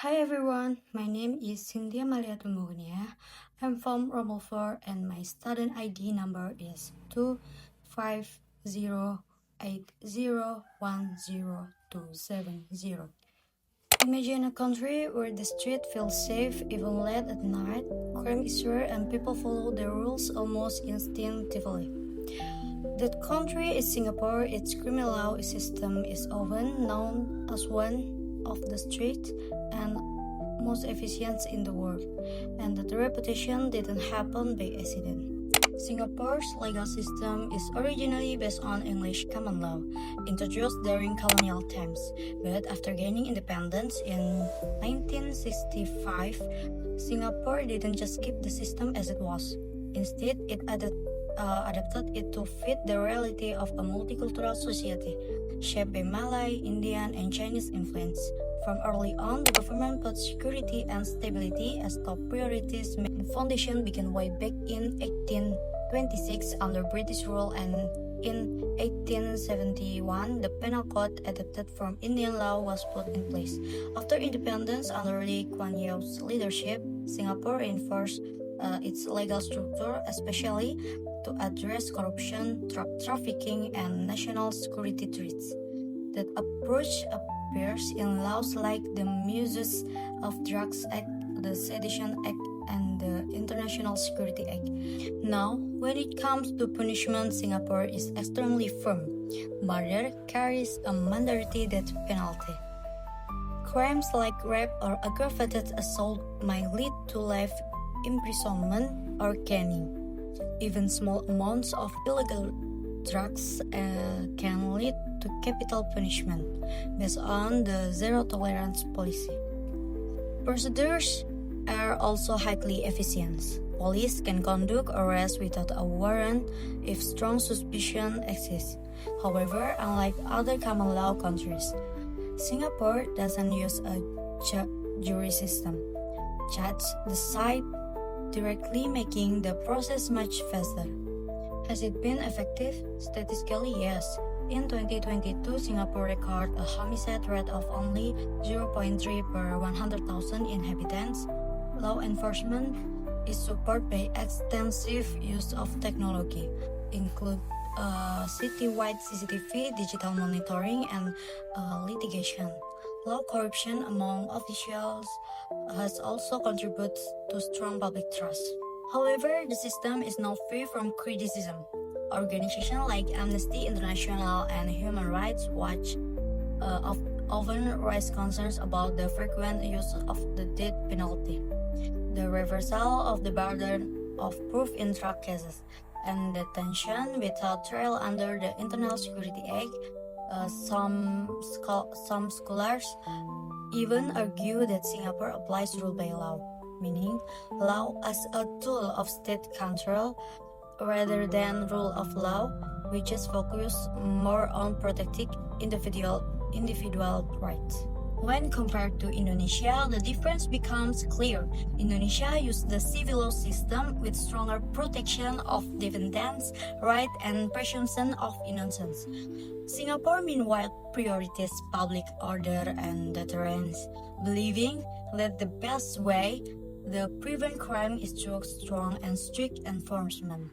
Hi everyone, my name is Cynthia Malia Tumbunia. I'm from Rommel 4 and my student ID number is 250801020. Imagine a country where the street feels safe even late at night, crime is rare and people follow the rules almost instinctively. That country is Singapore. Its criminal law system is often known as one of the strict and most efficient in the world, and that reputation didn't happen by accident. Singapore's legal system is originally based on English common law, introduced during colonial times, but after gaining independence in 1965, Singapore didn't just keep the system as it was. Instead, it adapted it to fit the reality of a multicultural society, shaped by Malay, Indian, and Chinese influence. From early on, the government put security and stability as top priorities. The foundation began way back in 1826 under British rule, and in 1871, the penal code adapted from Indian law was put in place. After independence, under Lee Kuan Yew's leadership, Singapore reinforced its legal structure, especially to address corruption, drug trafficking, and national security threats. That approach appears in laws like the Misuse of Drugs Act, the Sedition Act, and the International Security Act. Now, when it comes to punishment, Singapore is extremely firm. Murder carries a mandatory death penalty. Crimes like rape or aggravated assault might lead to life imprisonment or caning. Even small amounts of illegal drugs can lead to capital punishment based on the zero tolerance policy. Procedures are also highly efficient. Police can conduct arrests without a warrant if strong suspicion exists. However, unlike other common law countries, Singapore doesn't use a jury system. Judges decide directly, making the process much faster. Has it been effective? Statistically, yes. In 2022, Singapore recorded a homicide rate of only 0.3 per 100,000 inhabitants. Law enforcement is supported by extensive use of technology, include citywide CCTV, digital monitoring, and litigation. Low corruption among officials has also contributed to strong public trust. However, the system is not free from criticism. Organizations like Amnesty International and Human Rights Watch often raise concerns about the frequent use of the death penalty, the reversal of the burden of proof in drug cases, and the detention without trial under the Internal Security Act. Some scholars even argue that Singapore applies rule by law, meaning law as a tool of state control rather than rule of law, which is focused more on protecting individual rights. When compared to Indonesia, the difference becomes clear. Indonesia used the civil law system with stronger protection of defendants' rights and presumption of innocence. Singapore, meanwhile, prioritizes public order and deterrence, believing that the best way to prevent crime is through strong and strict enforcement.